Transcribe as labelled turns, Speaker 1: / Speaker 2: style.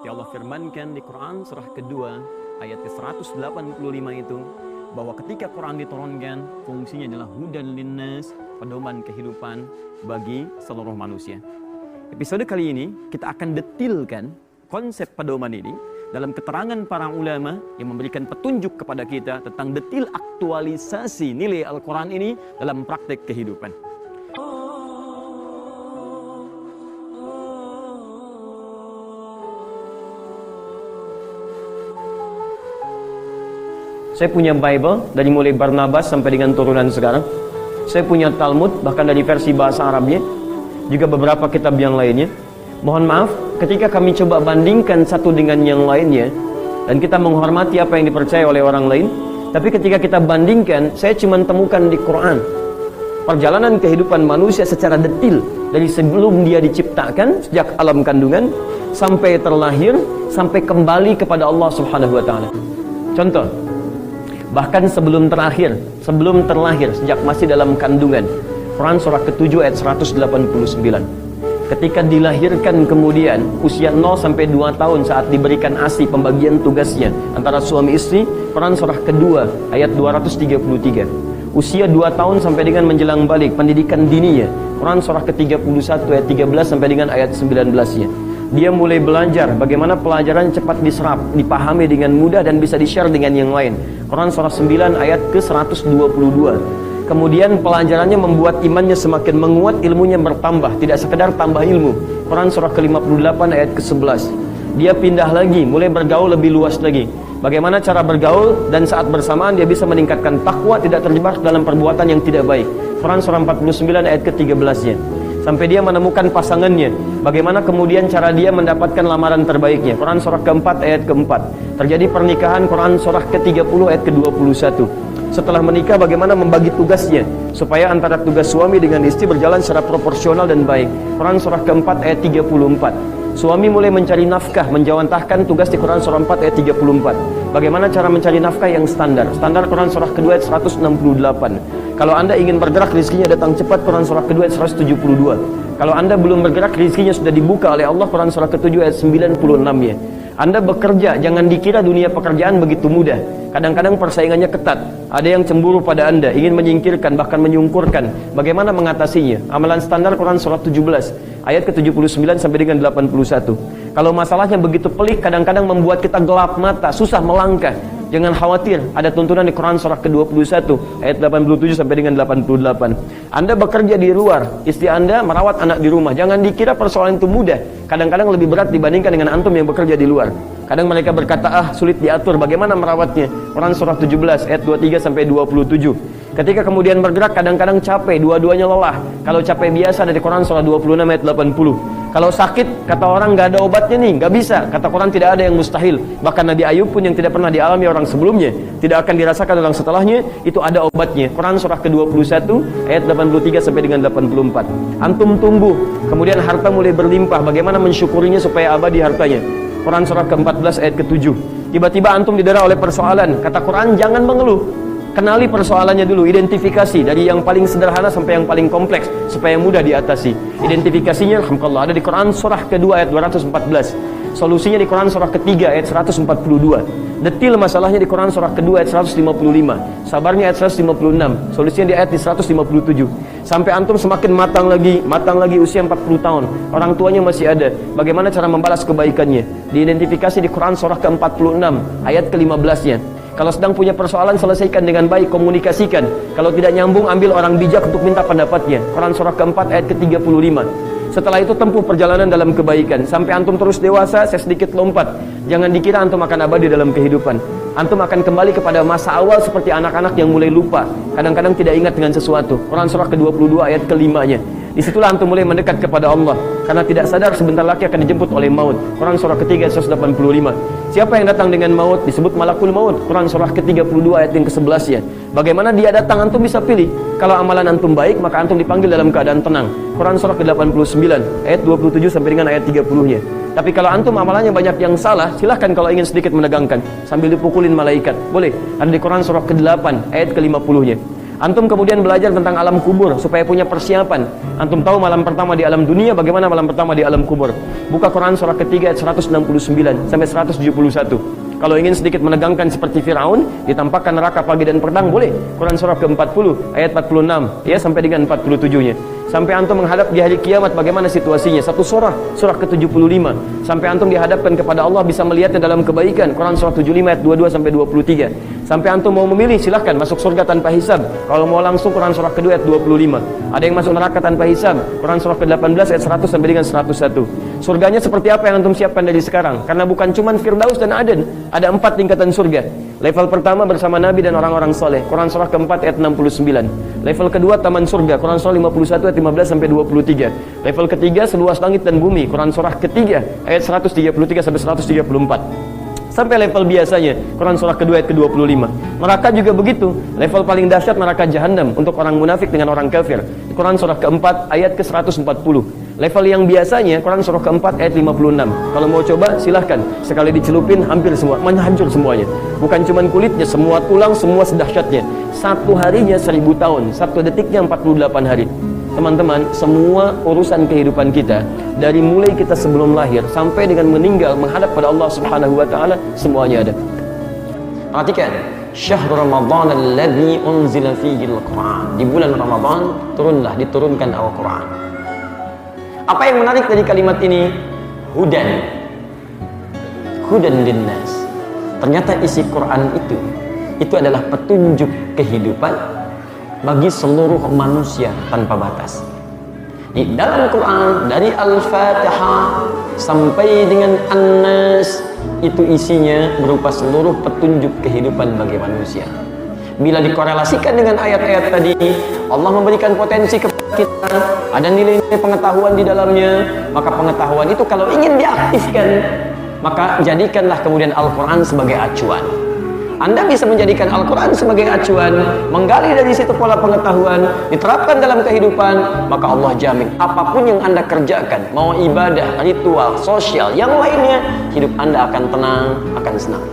Speaker 1: Seperti Allah firmankan di Quran surah kedua ayat ke-185 itu, bahwa ketika Quran diturunkan, fungsinya adalah hudan linnas, pedoman kehidupan bagi seluruh manusia. Episode kali ini kita akan detilkan konsep pedoman ini dalam keterangan para ulama yang memberikan petunjuk kepada kita tentang detil aktualisasi nilai Al-Quran ini dalam praktek kehidupan. Saya punya Bible dari mulai Barnabas sampai dengan turunan sekarang. Saya punya Talmud bahkan dari versi bahasa Arabnya, juga beberapa kitab yang lainnya. Mohon maaf, ketika kami coba bandingkan satu dengan yang lainnya, dan kita menghormati apa yang dipercaya oleh orang lain, tapi ketika kita bandingkan, saya cuma temukan di Quran perjalanan kehidupan manusia secara detil dari sebelum dia diciptakan, sejak alam kandungan sampai terlahir, sampai kembali kepada Allah Subhanahu wa Ta'ala. Contoh, bahkan sebelum terlahir, sejak masih dalam kandungan. Quran surah ke-7 ayat 189. Ketika dilahirkan kemudian, usia 0 sampai 2 tahun saat diberikan ASI pembagian tugasnya antara suami istri, Quran surah kedua ayat 233. Usia 2 tahun sampai dengan menjelang balik, pendidikan dininya, Quran surah ke-31 ayat 13 sampai dengan ayat 19-nya. Dia mulai belajar bagaimana pelajaran cepat diserap, dipahami dengan mudah dan bisa di-share dengan yang lain. Quran surah 9 ayat ke-122. Kemudian pelajarannya membuat imannya semakin menguat, ilmunya bertambah, tidak sekedar tambah ilmu. Quran surah ke-58 ayat ke-11. Dia pindah lagi, mulai bergaul lebih luas lagi. Bagaimana cara bergaul dan saat bersamaan dia bisa meningkatkan takwa, tidak terjebak dalam perbuatan yang tidak baik. Quran surah 49 ayat ke-13-nya. Sampai dia menemukan pasangannya, bagaimana kemudian cara dia mendapatkan lamaran terbaiknya. Quran surah ke-4 ayat ke-4. Terjadi pernikahan, Quran surah ke-30 ayat ke-21. Setelah menikah, bagaimana membagi tugasnya supaya antara tugas suami dengan istri berjalan secara proporsional dan baik. Quran surah ke-4 ayat 34. Suami mulai mencari nafkah, menjawantahkan tugas di Quran surah 4 ayat 34. Bagaimana cara mencari nafkah yang standar? Standar Quran surah kedua ayat 168. Kalau Anda ingin bergerak, rizkinya datang cepat, Quran surah kedua ayat 172. Kalau Anda belum bergerak, rizkinya sudah dibuka oleh Allah, Quran surah ke-7 ayat 96-nya. Anda bekerja, jangan dikira dunia pekerjaan begitu mudah. Kadang-kadang persaingannya ketat. Ada yang cemburu pada Anda, ingin menyingkirkan, bahkan menyungkurkan. Bagaimana mengatasinya? Amalan standar Quran surah 17 ayat ke-79 sampai dengan 81. Kalau masalahnya begitu pelik, kadang-kadang membuat kita gelap mata, susah melangkah. Jangan khawatir, ada tuntunan di Quran surah ke-21 ayat 87 sampai dengan 88. Anda bekerja di luar, istri Anda merawat anak di rumah. Jangan dikira persoalan itu mudah. Kadang-kadang lebih berat dibandingkan dengan antum yang bekerja di luar. Kadang mereka berkata, sulit diatur, bagaimana merawatnya? Quran surah 17 ayat 23 sampai 27. Ketika kemudian bergerak, kadang-kadang capek, dua-duanya lelah. Kalau capek biasa dari Quran surah 26 ayat 80. Kalau sakit, kata orang nggak ada obatnya nih, nggak bisa. Kata Quran tidak ada yang mustahil. Bahkan Nabi Ayub pun yang tidak pernah dialami orang sebelumnya, tidak akan dirasakan orang setelahnya, itu ada obatnya. Quran surah ke-21 ayat 83 sampai dengan 84. Antum tumbuh, kemudian harta mulai berlimpah. Bagaimana mensyukurinya supaya abadi hartanya? Quran surah ke-14 ayat ke-7. Tiba-tiba antum didera oleh persoalan. Kata Quran, jangan mengeluh. Kenali persoalannya dulu, identifikasi dari yang paling sederhana sampai yang paling kompleks supaya mudah diatasi. Identifikasinya alhamdulillah ada di Quran surah kedua ayat 214. Solusinya di Quran surah ketiga ayat 142. Detil masalahnya di Quran surah kedua ayat 155. Sabarnya ayat 156. Solusinya di ayat di 157. Sampai antum semakin matang lagi usia 40 tahun. Orang tuanya masih ada. Bagaimana cara membalas kebaikannya? Diidentifikasi di Quran surah ke-46 ayat ke-15-nya. Kalau sedang punya persoalan, selesaikan dengan baik, komunikasikan. Kalau tidak nyambung, ambil orang bijak untuk minta pendapatnya. Quran surah ke-4 ayat ke-35. Setelah itu tempuh perjalanan dalam kebaikan. Sampai antum terus dewasa, saya sedikit lompat. Jangan dikira antum akan abadi dalam kehidupan. Antum akan kembali kepada masa awal seperti anak-anak yang mulai lupa. Kadang-kadang tidak ingat dengan sesuatu. Quran surah ke-22 ayat ke-5-nya. Disitulah antum mulai mendekat kepada Allah. Karena tidak sadar sebentar lagi akan dijemput oleh maut. Quran surah ketiga ayat 185. Siapa yang datang dengan maut disebut malakul maut. Quran surah ke-32 ayat yang ke-11-nya. Bagaimana dia datang, antum bisa pilih. Kalau amalan antum baik, maka antum dipanggil dalam keadaan tenang. Quran surah ke-89 ayat 27 sampai dengan ayat 30-nya. Tapi kalau antum amalannya banyak yang salah, silahkan kalau ingin sedikit menegangkan sambil dipukulin malaikat. Boleh. Ada di Quran surah ke-8 ayat ke-50-nya. Antum kemudian belajar tentang alam kubur supaya punya persiapan. Antum tahu malam pertama di alam dunia, bagaimana malam pertama di alam kubur. Buka Quran surah ketiga ayat 169 sampai 171. Kalau ingin sedikit menegangkan seperti Firaun, ditampakkan neraka pagi dan petang, boleh. Quran surah ke-40 ayat 46 ya sampai dengan 47-nya. Sampai antum menghadap di hari kiamat bagaimana situasinya. Satu surah ke-75. Sampai antum dihadapkan kepada Allah bisa melihatnya dalam kebaikan. Quran surah 75 ayat 22 sampai 23. Sampai antum mau memilih silahkan masuk surga tanpa hisab. Kalau mau langsung Quran surah kedua ayat 25. Ada yang masuk neraka tanpa hisab. Quran surah ke-18 ayat 100 sampai dengan 101. Surganya seperti apa yang antum siapkan dari sekarang? Karena bukan cuma Firdaus dan Aden, ada 4 tingkatan surga. Level pertama bersama Nabi dan orang-orang soleh, Quran surah keempat ayat 69. Level kedua taman surga, Quran surah 51 ayat 15 sampai 23. Level ketiga seluas langit dan bumi, Quran surah ketiga ayat 133 sampai 134. Sampai level biasanya, Quran surah kedua ayat ke-25. Neraka juga begitu. Level paling dahsyat neraka jahanam untuk orang munafik dengan orang kafir. Quran surah keempat ayat ke-140. Level yang biasanya Quran surah keempat ayat 56. Kalau mau coba silahkan, sekali dicelupin hampir semua, hancur semuanya. Bukan cuma kulitnya, semua tulang, semua sedahsyatnya. Satu harinya 1000 tahun, satu detiknya 48 hari. Teman-teman, semua urusan kehidupan kita, dari mulai kita sebelum lahir sampai dengan meninggal menghadap pada Allah Subhanahu wa taala, semuanya ada. Perhatikan, Syahrul Ramadan alladzi unzila fihi al-Qur'an. Di bulan Ramadan diturunkan Al-Qur'an. Apa yang menarik dari kalimat ini? Hudan linnas. Ternyata isi Quran itu adalah petunjuk kehidupan bagi seluruh manusia tanpa batas. Di dalam Quran dari Al-Fatihah sampai dengan An-Nas itu isinya berupa seluruh petunjuk kehidupan bagi manusia. Bila dikorelasikan dengan ayat-ayat tadi, Allah memberikan potensi kepada kita, ada nilai-nilai pengetahuan di dalamnya. Maka pengetahuan itu kalau ingin diaktifkan, maka jadikanlah kemudian Al-Quran sebagai acuan. Anda bisa menjadikan Al-Quran sebagai acuan, menggali dari situ pola pengetahuan, diterapkan dalam kehidupan, maka Allah jamin apapun yang Anda kerjakan, mau ibadah, ritual, sosial, yang lainnya, hidup Anda akan tenang, akan senang.